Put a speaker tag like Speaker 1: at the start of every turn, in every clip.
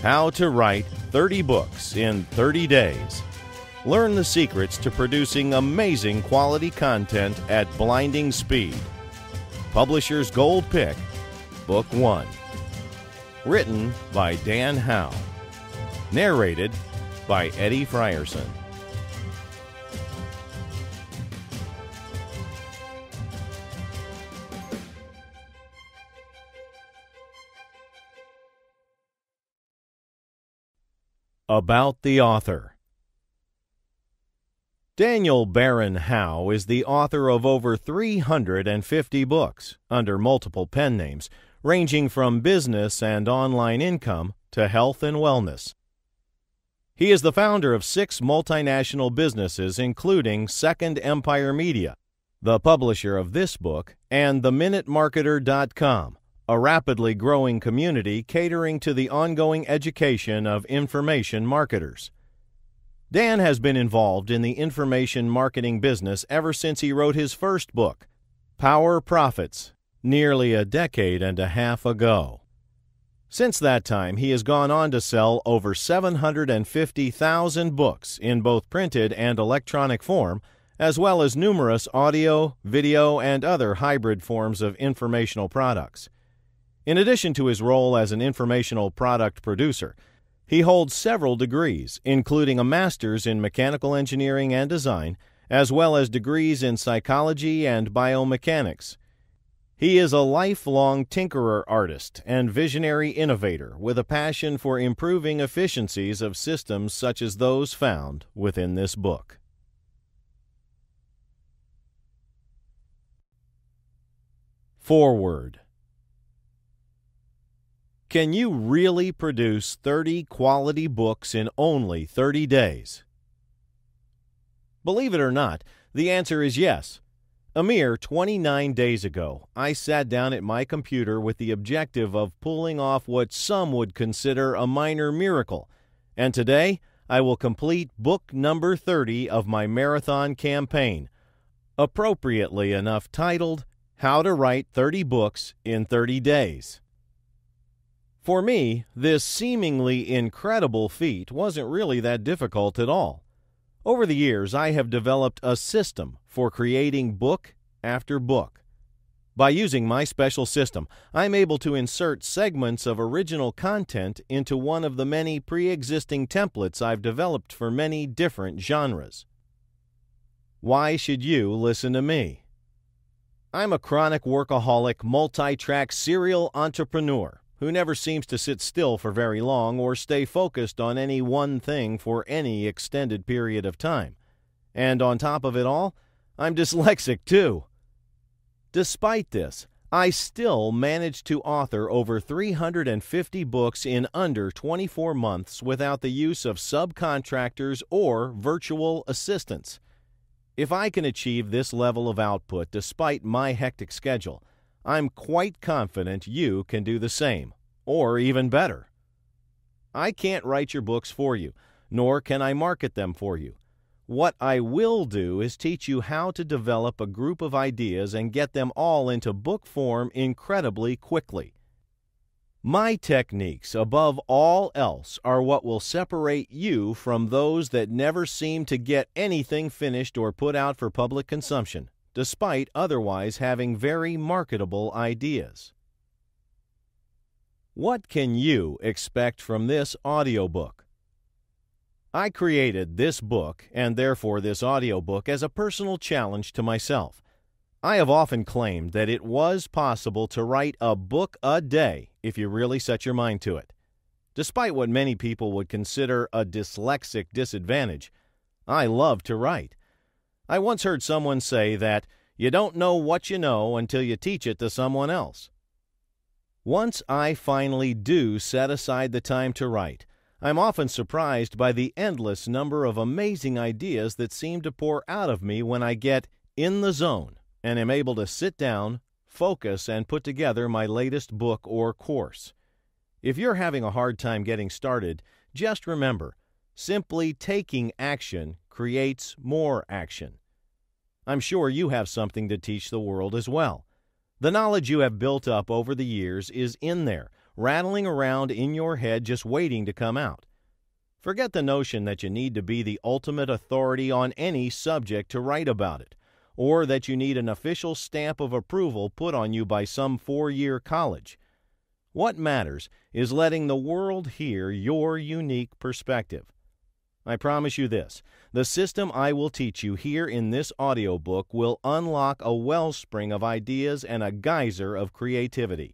Speaker 1: How to write 30 books in 30 days. Learn the secrets to producing amazing quality content at blinding speed. Publisher's Gold Pick, Book 1. Written by Dan Howe. Narrated by Eddie Frierson. About the author. Danial Baron Howe is the author of over 350 books under multiple pen names, ranging from business and online income to health and wellness. He is the founder of 6 multinational businesses, including Second Empire Media, the publisher of this book, and TheMinuteMarketer.com, a rapidly growing community catering to the ongoing education of information marketers. Dan has been involved in the information marketing business ever since he wrote his first book, Power Profits, nearly a decade and a half ago. Since that time, he has gone on to sell over 750,000 books in both printed and electronic form, as well as numerous audio, video, and other hybrid forms of informational products. In addition to his role as an informational product producer, he holds several degrees, including a master's in mechanical engineering and design, as well as degrees in psychology and biomechanics. He is a lifelong tinkerer artist and visionary innovator with a passion for improving efficiencies of systems such as those found within this book. Foreword. Can you really produce 30 quality books in only 30 days? Believe it or not, the answer is yes. A mere 29 days ago, I sat down at my computer with the objective of pulling off what some would consider a minor miracle, and today I will complete book number 30 of my marathon campaign, appropriately enough titled, How to Write 30 Books in 30 Days. For me, this seemingly incredible feat wasn't really that difficult at all. Over the years, I have developed a system for creating book after book. By using my special system, I'm able to insert segments of original content into one of the many pre-existing templates I've developed for many different genres. Why should you listen to me? I'm a chronic workaholic, multi-track serial entrepreneur who never seems to sit still for very long or stay focused on any one thing for any extended period of time. And on top of it all, I'm dyslexic too. Despite this, I still managed to author over 350 books in under 24 months without the use of subcontractors or virtual assistants. If I can achieve this level of output despite my hectic schedule, I'm quite confident you can do the same, or even better. I can't write your books for you, nor can I market them for you. What I will do is teach you how to develop a group of ideas and get them all into book form incredibly quickly. My techniques, above all else, are what will separate you from those that never seem to get anything finished or put out for public consumption, despite otherwise having very marketable ideas. What can you expect from this audiobook? I created this book, and therefore this audiobook, as a personal challenge to myself. I have often claimed that it was possible to write a book a day if you really set your mind to it. Despite what many people would consider a dyslexic disadvantage, I love to write. I once heard someone say that you don't know what you know until you teach it to someone else. Once I finally do set aside the time to write, I'm often surprised by the endless number of amazing ideas that seem to pour out of me when I get in the zone and am able to sit down, focus, and put together my latest book or course. If you're having a hard time getting started, just remember, simply taking action creates more action. I'm sure you have something to teach the world as well. The knowledge you have built up over the years is in there, rattling around in your head just waiting to come out. Forget the notion that you need to be the ultimate authority on any subject to write about it, or that you need an official stamp of approval put on you by some 4-year college. What matters is letting the world hear your unique perspective. I promise you this, the system I will teach you here in this audiobook will unlock a wellspring of ideas and a geyser of creativity.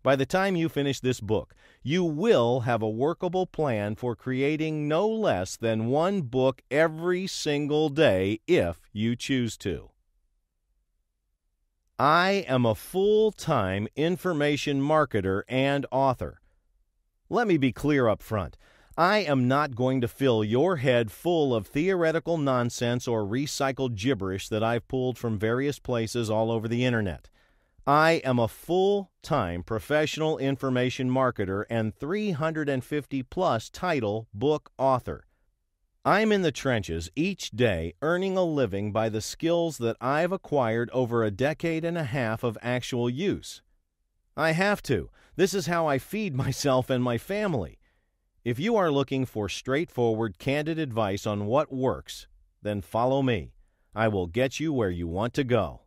Speaker 1: By the time you finish this book, you will have a workable plan for creating no less than one book every single day if you choose to. I am a full-time information marketer and author. Let me be clear up front. I am not going to fill your head full of theoretical nonsense or recycled gibberish that I've pulled from various places all over the internet. I am a full-time professional information marketer and 350-plus title book author. I'm in the trenches each day earning a living by the skills that I've acquired over a decade and a half of actual use. I have to. This is how I feed myself and my family. If you are looking for straightforward, candid advice on what works, then follow me. I will get you where you want to go.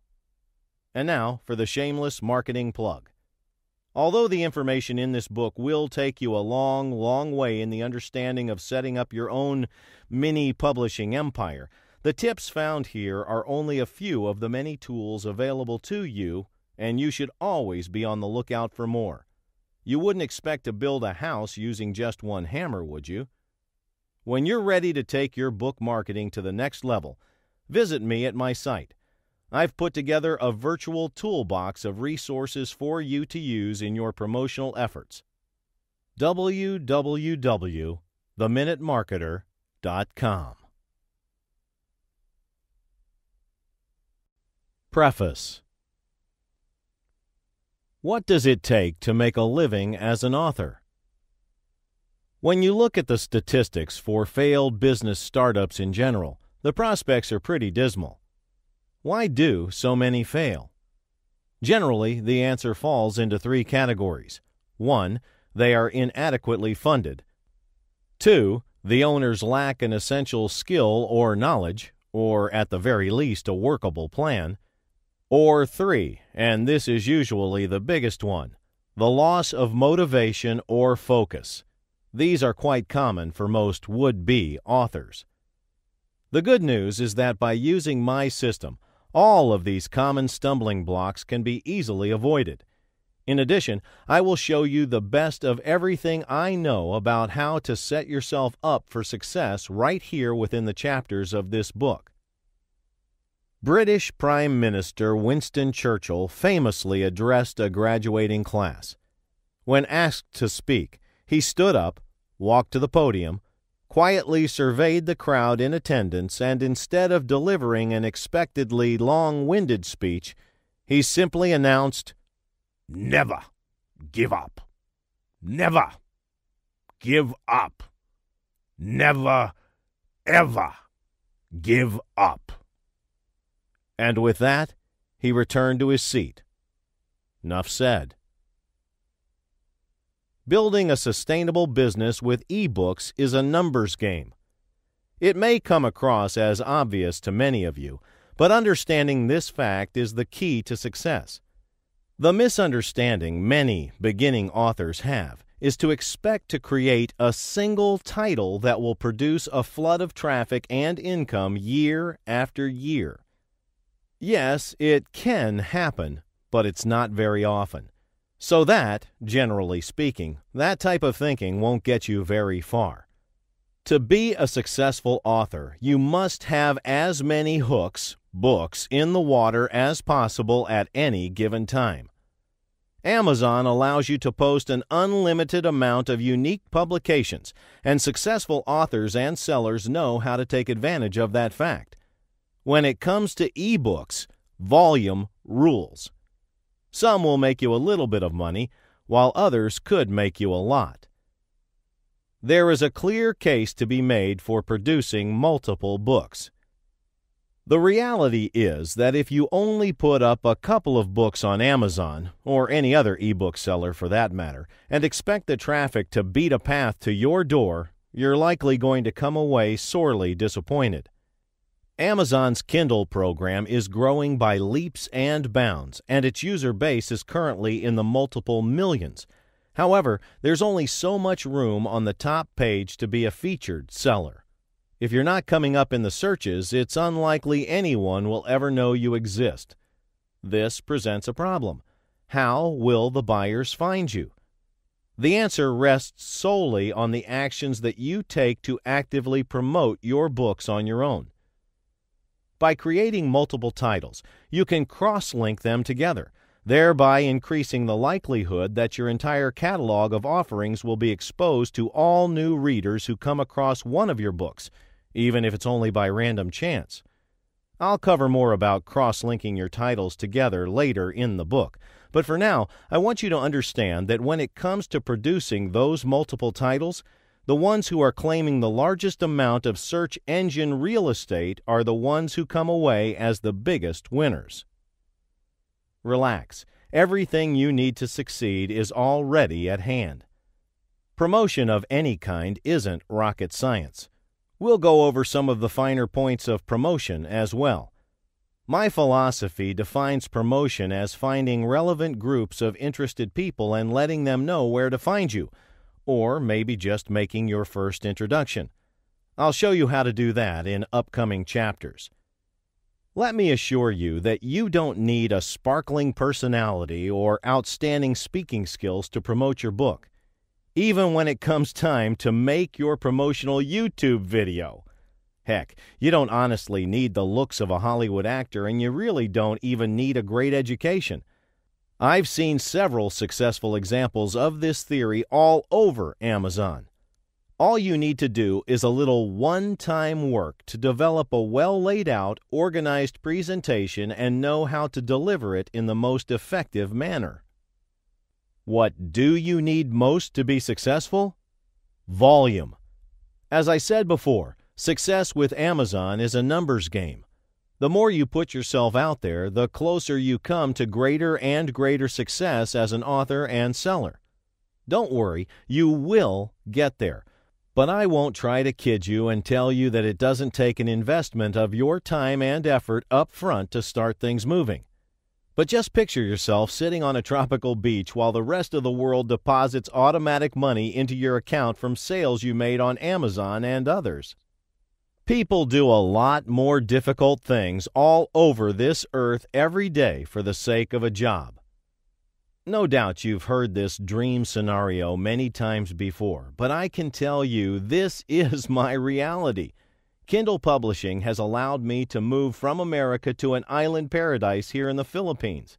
Speaker 1: And now for the shameless marketing plug. Although the information in this book will take you a long, long way in the understanding of setting up your own mini publishing empire, the tips found here are only a few of the many tools available to you, and you should always be on the lookout for more. You wouldn't expect to build a house using just one hammer, would you? When you're ready to take your book marketing to the next level, visit me at my site. I've put together a virtual toolbox of resources for you to use in your promotional efforts. www.theminutemarketer.com. Preface. What does it take to make a living as an author? When you look at the statistics for failed business startups in general, the prospects are pretty dismal. Why do so many fail? Generally, the answer falls into 3 categories. 1, they are inadequately funded. 2, the owners lack an essential skill or knowledge, or at the very least a workable plan. Or 3, and this is usually the biggest one, the loss of motivation or focus. These are quite common for most would-be authors. The good news is that by using my system, all of these common stumbling blocks can be easily avoided. In addition, I will show you the best of everything I know about how to set yourself up for success right here within the chapters of this book. British Prime Minister Winston Churchill famously addressed a graduating class. When asked to speak, he stood up, walked to the podium, quietly surveyed the crowd in attendance, and instead of delivering an expectedly long-winded speech, he simply announced, "Never give up. Never give up. Never, ever give up." And with that, he returned to his seat. Enough said. Building a sustainable business with e-books is a numbers game. It may come across as obvious to many of you, but understanding this fact is the key to success. The misunderstanding many beginning authors have is to expect to create a single title that will produce a flood of traffic and income year after year. Yes, it can happen, but it's not very often. So that, generally speaking, that type of thinking won't get you very far. To be a successful author, you must have as many hooks, books, in the water as possible at any given time. Amazon allows you to post an unlimited amount of unique publications, and successful authors and sellers know how to take advantage of that fact. When it comes to ebooks, volume rules. Some will make you a little bit of money, while others could make you a lot. There is a clear case to be made for producing multiple books. The reality is that if you only put up a couple of books on Amazon, or any other ebook seller for that matter, and expect the traffic to beat a path to your door, you're likely going to come away sorely disappointed. Amazon's Kindle program is growing by leaps and bounds, and its user base is currently in the multiple millions. However, there's only so much room on the top page to be a featured seller. If you're not coming up in the searches, it's unlikely anyone will ever know you exist. This presents a problem. How will the buyers find you? The answer rests solely on the actions that you take to actively promote your books on your own. By creating multiple titles, you can cross-link them together, thereby increasing the likelihood that your entire catalog of offerings will be exposed to all new readers who come across one of your books, even if it's only by random chance. I'll cover more about cross-linking your titles together later in the book, but for now, I want you to understand that when it comes to producing those multiple titles, the ones who are claiming the largest amount of search engine real estate are the ones who come away as the biggest winners. Relax. Everything you need to succeed is already at hand. Promotion of any kind isn't rocket science. We'll go over some of the finer points of promotion as well. My philosophy defines promotion as finding relevant groups of interested people and letting them know where to find you, or maybe just making your first introduction. I'll show you how to do that in upcoming chapters. Let me assure you that you don't need a sparkling personality or outstanding speaking skills to promote your book, even when it comes time to make your promotional YouTube video. Heck, you don't honestly need the looks of a Hollywood actor, and you really don't even need a great education. I've seen several successful examples of this theory all over Amazon. All you need to do is a little one-time work to develop a well-laid-out, organized presentation and know how to deliver it in the most effective manner. What do you need most to be successful? Volume. As I said before, success with Amazon is a numbers game. The more you put yourself out there, the closer you come to greater and greater success as an author and seller. Don't worry, you will get there. But I won't try to kid you and tell you that it doesn't take an investment of your time and effort up front to start things moving. But just picture yourself sitting on a tropical beach while the rest of the world deposits automatic money into your account from sales you made on Amazon and others. People do a lot more difficult things all over this earth every day for the sake of a job. No doubt you've heard this dream scenario many times before, but I can tell you this is my reality. Kindle publishing has allowed me to move from America to an island paradise here in the Philippines.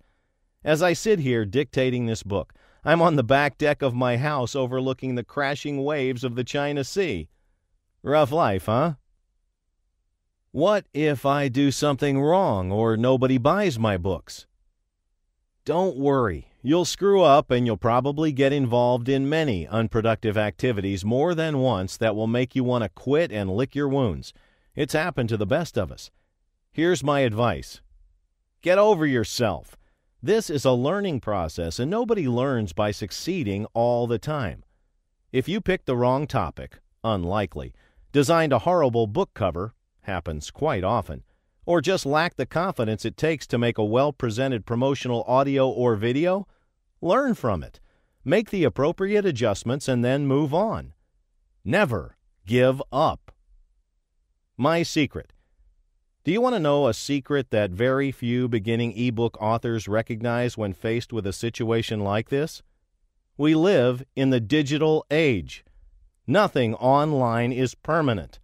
Speaker 1: As I sit here dictating this book, I'm on the back deck of my house overlooking the crashing waves of the China Sea. Rough life, huh? What if I do something wrong or nobody buys my books? Don't worry. You'll screw up and you'll probably get involved in many unproductive activities more than once that will make you want to quit and lick your wounds. It's happened to the best of us. Here's my advice. Get over yourself. This is a learning process, and nobody learns by succeeding all the time. If you picked the wrong topic, unlikely, designed a horrible book cover, happens quite often, or just lack the confidence it takes to make a well-presented promotional audio or video, learn from it. Make the appropriate adjustments and then move on. Never give up. My secret. Do you want to know a secret that very few beginning ebook authors recognize when faced with a situation like this? We live in the digital age. Nothing online is permanent.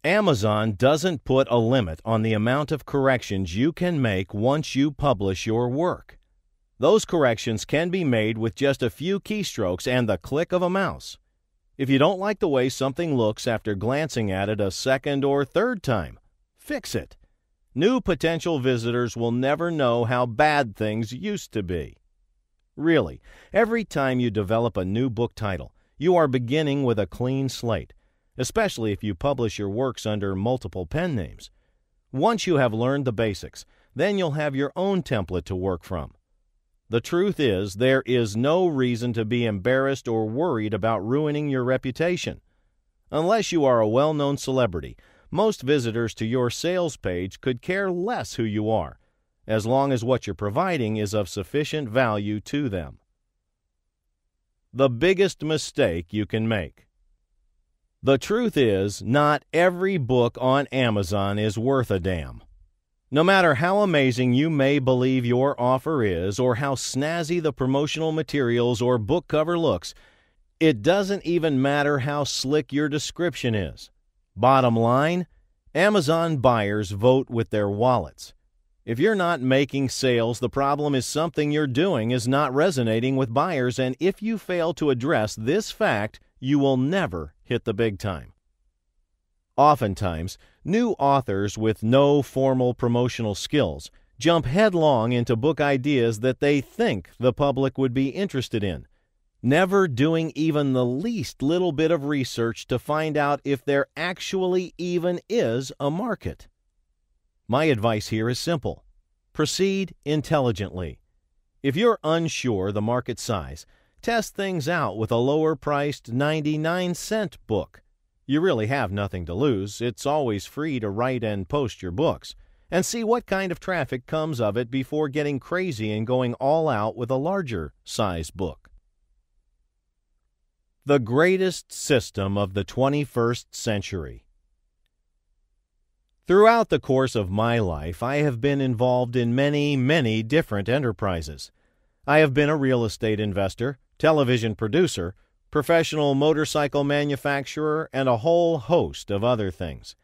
Speaker 1: Amazon doesn't put a limit on the amount of corrections you can make once you publish your work. Those corrections can be made with just a few keystrokes and the click of a mouse. If you don't like the way something looks after glancing at it a second or third time, fix it. New potential visitors will never know how bad things used to be. Really, every time you develop a new book title, you are beginning with a clean slate, especially if you publish your works under multiple pen names. Once you have learned the basics, then you'll have your own template to work from. The truth is, there is no reason to be embarrassed or worried about ruining your reputation. Unless you are a well-known celebrity, most visitors to your sales page could care less who you are, as long as what you're providing is of sufficient value to them. The biggest mistake you can make. The truth is, not every book on Amazon is worth a damn. No matter how amazing you may believe your offer is, or how snazzy the promotional materials or book cover looks, it doesn't even matter how slick your description is. Bottom line, Amazon buyers vote with their wallets. If you're not making sales, the problem is something you're doing is not resonating with buyers, and if you fail to address this fact, you will never hit the big time. Oftentimes, new authors with no formal promotional skills jump headlong into book ideas that they think the public would be interested in, never doing even the least little bit of research to find out if there actually even is a market. My advice here is simple. Proceed intelligently. If you're unsure the market size, test things out with a lower-priced 99-cent book. You really have nothing to lose. It's always free to write and post your books. And see what kind of traffic comes of it before getting crazy and going all out with a larger size book. The greatest system of the 21st century. Throughout the course of my life, I have been involved in many different enterprises. I have been a real estate investor, television producer, professional motorcycle manufacturer, and a whole host of other things.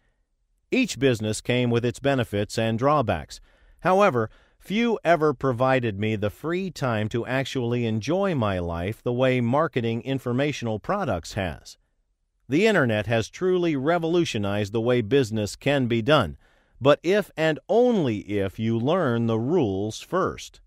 Speaker 1: Each business came with its benefits and drawbacks. However, few ever provided me the free time to actually enjoy my life the way marketing informational products has. The Internet has truly revolutionized the way business can be done, but if and only if you learn the rules first.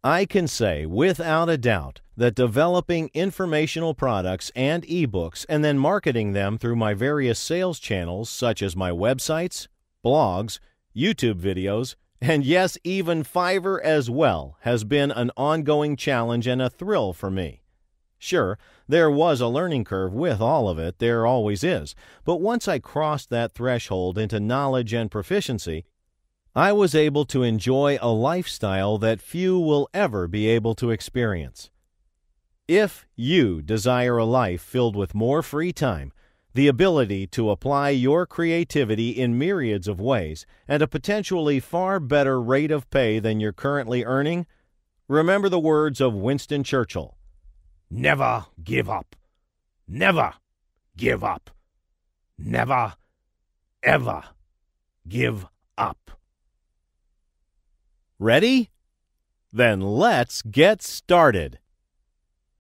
Speaker 1: I can say without a doubt that developing informational products and ebooks and then marketing them through my various sales channels such as my websites, blogs, YouTube videos, and yes, even Fiverr as well, has been an ongoing challenge and a thrill for me. Sure, there was a learning curve with all of it, there always is, but once I crossed that threshold into knowledge and proficiency, I was able to enjoy a lifestyle that few will ever be able to experience. If you desire a life filled with more free time, the ability to apply your creativity in myriads of ways, and a potentially far better rate of pay than you're currently earning, remember the words of Winston Churchill: "Never give up. Never give up. Never, ever give up." Ready? Then let's get started.